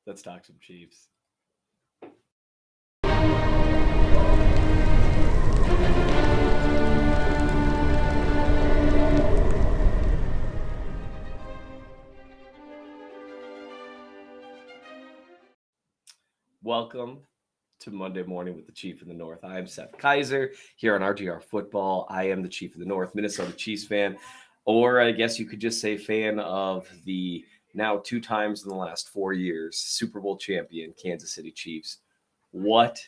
Let's talk some Chiefs. Welcome to Monday Morning with the Chief of the North. I am Seth Kaiser here on RGR Football. I am the Chief of the North, Minnesota Chiefs fan, or I guess you could just say fan of the now 2 times in the last 4 years Super Bowl champion Kansas City Chiefs. What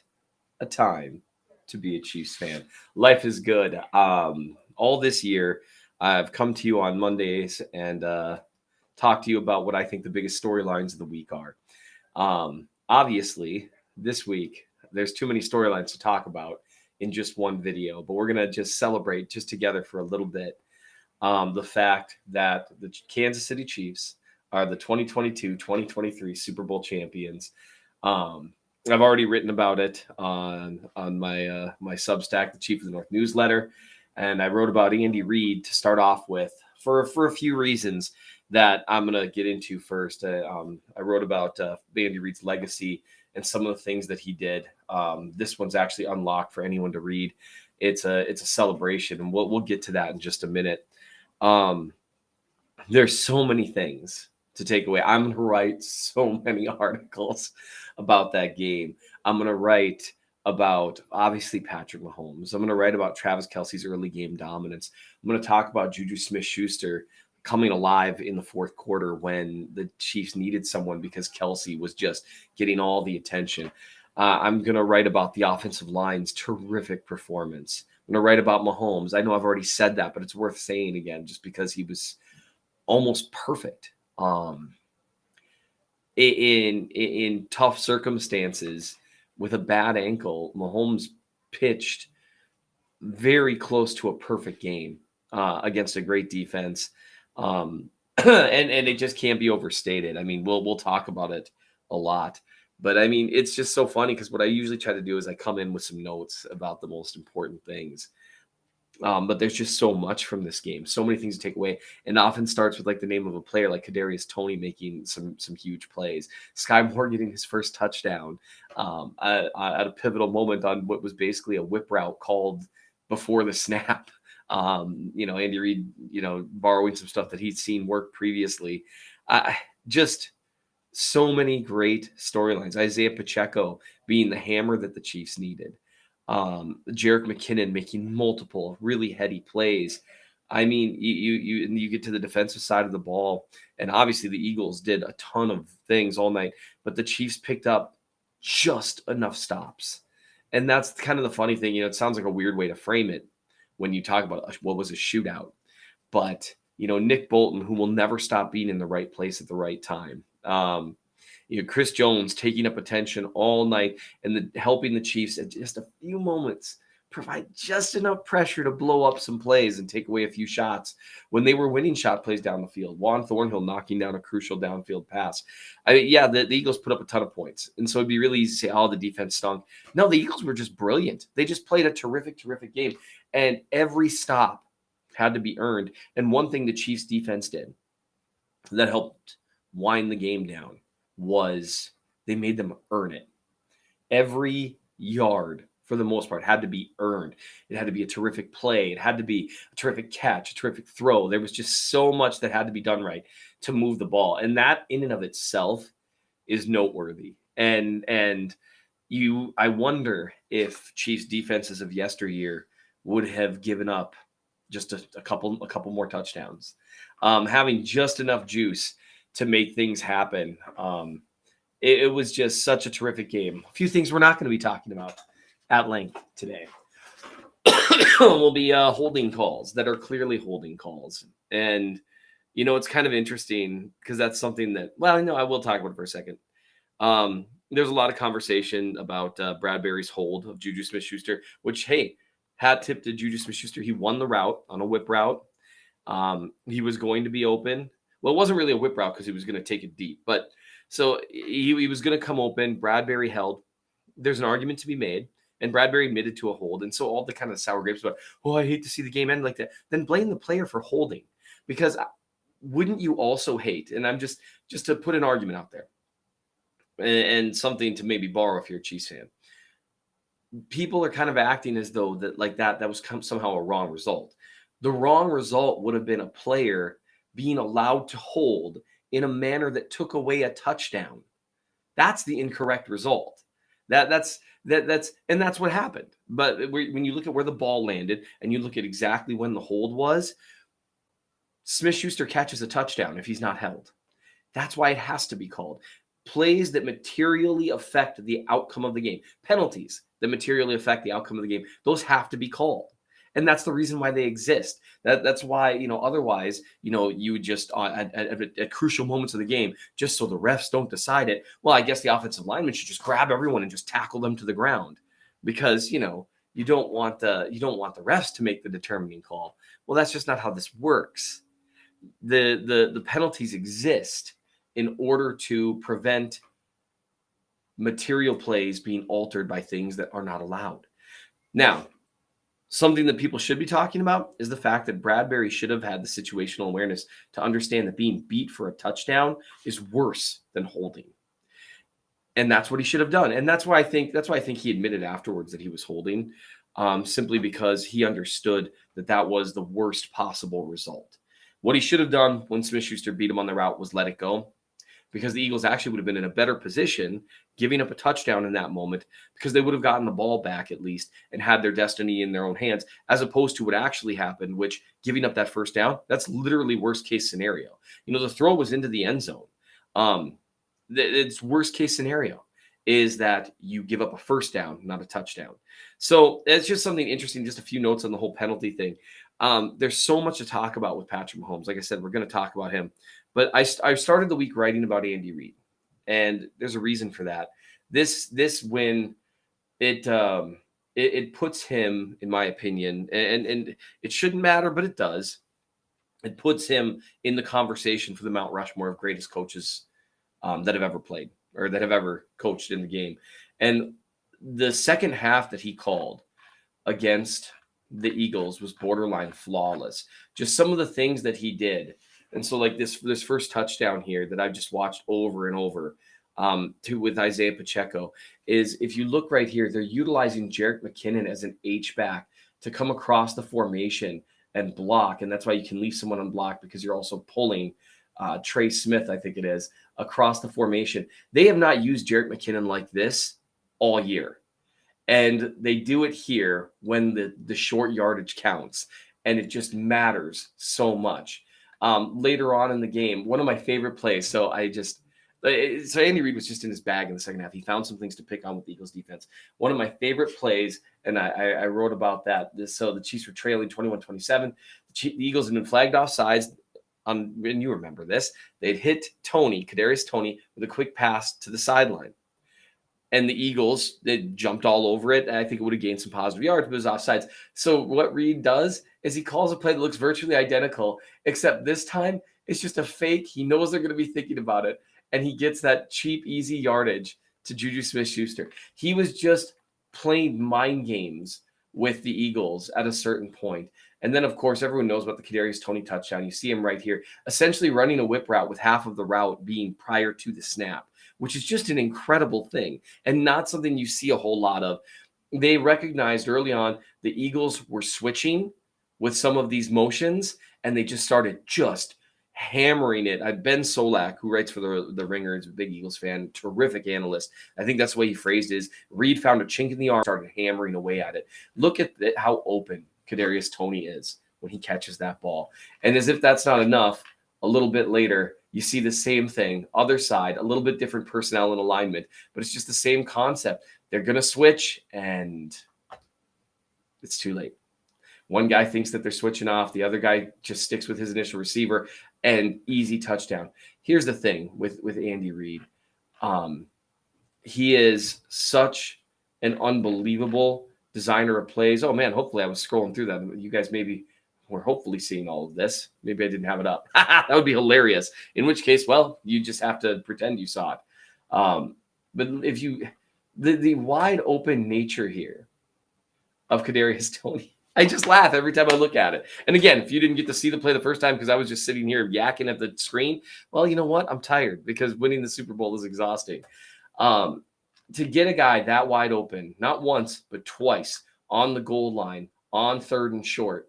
a time to be a Chiefs fan. Life is good. All this year, I've come to you on Mondays and talk to you about what I think the biggest storylines of the week are. Obviously, this week, there's too many storylines to talk about in just one video, but we're going to just celebrate just together for a little bit the fact that the Kansas City Chiefs are the 2022-2023 Super Bowl champions. I've already written about it on my my Substack, the Chief of the North newsletter, and I wrote about Andy Reid to start off with for a few reasons that I'm going to get into first. I wrote about Andy Reid's legacy and some of the things that he did. This one's actually unlocked for anyone to read. It's a celebration, and we'll get to that in just a minute. There's so many things to take away. I'm going to write so many articles about that game. I'm going to write about, obviously, Patrick Mahomes. I'm going to write about Travis Kelce's early game dominance. I'm going to talk about Juju Smith-Schuster coming alive in the fourth quarter when the Chiefs needed someone because Kelce was just getting all the attention. I'm going to write about the offensive line's terrific performance. I'm going to write about Mahomes. I know I've already said that, but it's worth saying again just because he was almost perfect. In tough circumstances with a bad ankle, Mahomes pitched very close to a perfect game against a great defense. And it just can't be overstated. I mean, we'll talk about it a lot, but I mean, it's just so funny because what I usually try to do is I come in with some notes about the most important things. But there's just so much from this game, so many things to take away. And often starts with like the name of a player, like Kadarius Toney making some huge plays, Sky Moore getting his first touchdown at a pivotal moment on what was basically a whip route called before the snap. Andy Reid, borrowing some stuff that he'd seen work previously. Just so many great storylines. Isaiah Pacheco being the hammer that the Chiefs needed. Jerick McKinnon making multiple really heady plays. I mean, you get to the defensive side of the ball, and obviously the Eagles did a ton of things all night, but the Chiefs picked up just enough stops. And that's kind of the funny thing. It sounds like a weird way to frame it when you talk about what was a shootout. But, Nick Bolton, who will never stop being in the right place at the right time. Chris Jones taking up attention all night and helping the Chiefs at just a few moments provide just enough pressure to blow up some plays and take away a few shots when they were winning shot plays down the field. Juan Thornhill knocking down a crucial downfield pass. I mean, yeah, the Eagles put up a ton of points. And so it'd be really easy to say, oh, the defense stunk. No, the Eagles were just brilliant. They just played a terrific, terrific game. And every stop had to be earned. And one thing the Chiefs defense did that helped wind the game down was they made them earn it. Every yard, for the most part, had to be earned. It had to be a terrific play. It had to be a terrific catch, a terrific throw. There was just so much that had to be done right to move the ball. And that in and of itself is noteworthy. And I wonder if Chiefs defenses of yesteryear would have given up just a couple more touchdowns. Having just enough juice to make things happen. It was just such a terrific game. A few things we're not going to be talking about at length today will be holding calls that are clearly holding calls. And, it's kind of interesting because that's something that, I will talk about it for a second. There's a lot of conversation about Bradbury's hold of Juju Smith-Schuster, which, hey, hat tip to Juju Smith-Schuster. He won the route on a whip route. He was going to be open. Well, it wasn't really a whip route because he was going to take it deep. But so he was going to come open. Bradbury held. There's an argument to be made. And Bradbury admitted to a hold. And so all the kind of sour grapes about, I hate to see the game end like that. Then blame the player for holding. Because wouldn't you also hate, and I'm just to put an argument out there. and something to maybe borrow if you're a Chiefs fan. People are kind of acting as though that was somehow a wrong result. The wrong result would have been a player being allowed to hold in a manner that took away a touchdown. That's the incorrect result. That's what happened. But when you look at where the ball landed and you look at exactly when the hold was, Smith-Schuster catches a touchdown if he's not held. That's why it has to be called. Plays that materially affect the outcome of the game, penalties that materially affect the outcome of the game, those have to be called. And that's the reason why they exist. That's why, otherwise, you would just at crucial moments of the game, just so the refs don't decide it. Well, I guess the offensive lineman should just grab everyone and just tackle them to the ground, because you don't want the refs to make the determining call. Well, that's just not how this works. The penalties exist in order to prevent material plays being altered by things that are not allowed. Now, something that people should be talking about is the fact that Bradbury should have had the situational awareness to understand that being beat for a touchdown is worse than holding. And that's what he should have done. And that's why I think he admitted afterwards that he was holding, simply because he understood that was the worst possible result. What he should have done when Smith-Schuster beat him on the route was let it go, because the Eagles actually would have been in a better position giving up a touchdown in that moment, because they would have gotten the ball back at least and had their destiny in their own hands, as opposed to what actually happened, which giving up that first down, that's literally worst case scenario. The throw was into the end zone. It's worst case scenario is that you give up a first down, not a touchdown. So it's just something interesting, just a few notes on the whole penalty thing. There's so much to talk about with Patrick Mahomes. Like I said, we're going to talk about him. But I started the week writing about Andy Reid, and there's a reason for that. This win, it puts him, in my opinion, and it shouldn't matter, but it does. It puts him in the conversation for the Mount Rushmore of greatest coaches that have ever played or that have ever coached in the game. And the second half that he called against the Eagles was borderline flawless. Just some of the things that he did. And so, like this first touchdown here that I've just watched over and over with Isaiah Pacheco, is if you look right here, they're utilizing Jerick McKinnon as an H-back to come across the formation and block. And that's why you can leave someone unblocked, because you're also pulling Trey Smith, I think it is, across the formation. They have not used Jerick McKinnon like this all year. And they do it here when the short yardage counts. And it just matters so much. Later on in the game, one of my favorite plays. So Andy Reid was just in his bag in the second half. He found some things to pick on with the Eagles defense. One of my favorite plays, and I wrote about that. So the Chiefs were trailing 21-27. The Eagles had been flagged off sides. And you remember this. They'd hit Kadarius Toney, with a quick pass to the sideline. And the Eagles, they jumped all over it. And I think it would have gained some positive yards, but it was offsides. So what Reid does is he calls a play that looks virtually identical, except this time it's just a fake. He knows they're going to be thinking about it, and he gets that cheap, easy yardage to Juju Smith-Schuster. He was just playing mind games with the Eagles at a certain point. And then, of course, everyone knows about the Kadarius Toney touchdown. You see him right here, essentially running a whip route with half of the route being prior to the snap, which is just an incredible thing and not something you see a whole lot of. They recognized early on the Eagles were switching with some of these motions, and they just started hammering it. Ben Solak, who writes for the Ringer, is a big Eagles fan, terrific analyst. I think that's the way he phrased it, is Reid found a chink in the arm, started hammering away at it. Look at how open Kadarius Toney is when he catches that ball. And as if that's not enough, a little bit later, you see the same thing, other side, a little bit different personnel and alignment, but it's just the same concept. They're going to switch, and it's too late. One guy thinks that they're switching off. The other guy just sticks with his initial receiver, and easy touchdown. Here's the thing with Andy Reid. He is such an unbelievable designer of plays. Oh, man, hopefully I was scrolling through that. You guys maybe were hopefully seeing all of this. Maybe I didn't have it up. That would be hilarious. In which case, well, you just have to pretend you saw it. But if you – the wide open nature here of Kadarius Toney, I just laugh every time I look at it. And again, if you didn't get to see the play the first time because I was just sitting here yakking at the screen, well, you know what? I'm tired because winning the Super Bowl is exhausting. To get a guy that wide open, not once, but twice on the goal line, on 3rd and short,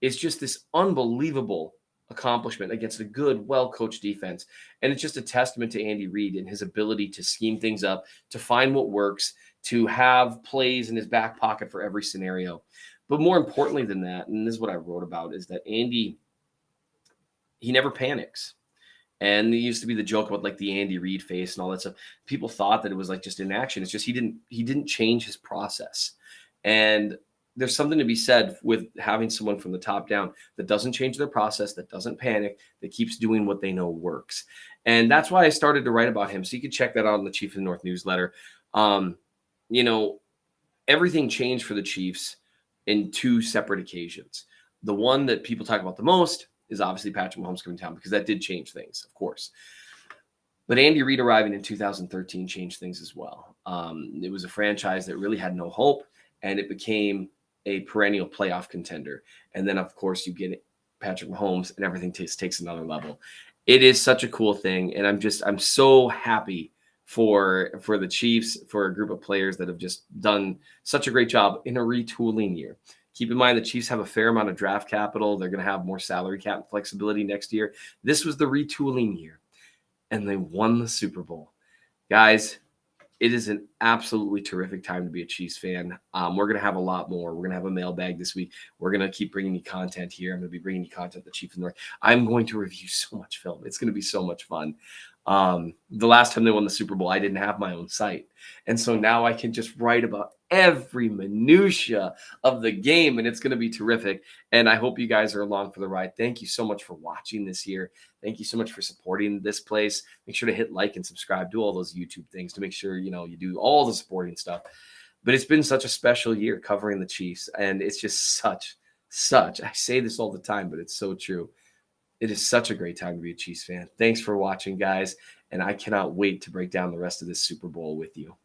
is just this unbelievable accomplishment against a good, well-coached defense. And it's just a testament to Andy Reid and his ability to scheme things up, to find what works, to have plays in his back pocket for every scenario. But more importantly than that, and this is what I wrote about, is that Andy, he never panics. And there used to be the joke about like the Andy Reid face and all that stuff. People thought that it was like just inaction. It's just he didn't change his process. And there's something to be said with having someone from the top down that doesn't change their process, that doesn't panic, that keeps doing what they know works. And that's why I started to write about him. So you can check that out in the Chief of the North newsletter. You know, everything changed for the Chiefs in 2 separate occasions. The one that people talk about the most is obviously Patrick Mahomes coming down, because that did change things, of course. But Andy Reid arriving in 2013 changed things as well. It was a franchise that really had no hope, and it became a perennial playoff contender. And then, of course, you get Patrick Mahomes, and everything takes another level. It is such a cool thing, and I'm so happy for the Chiefs, for a group of players that have just done such a great job in a retooling year. Keep in mind the Chiefs have a fair amount of draft capital. They're going to have more salary cap flexibility next year. This was the retooling year, and they won the Super Bowl. Guys, it is an absolutely terrific time to be a Chiefs fan. We're going to have a lot more. We're going to have a mailbag this week. We're going to keep bringing you content here. I'm going to be bringing you content, the Chief of the North. I'm going to review so much film. It's going to be so much fun. The last time they won the Super Bowl, I didn't have my own site. And so now I can just write about every minutia of the game, and it's going to be terrific. And I hope you guys are along for the ride. Thank you so much for watching this year. Thank you so much for supporting this place. Make sure to hit like and subscribe. Do all those YouTube things to make sure, you do all the supporting stuff. But it's been such a special year covering the Chiefs, and it's just such, I say this all the time, but it's so true. It is such a great time to be a Chiefs fan. Thanks for watching, guys, and I cannot wait to break down the rest of this Super Bowl with you.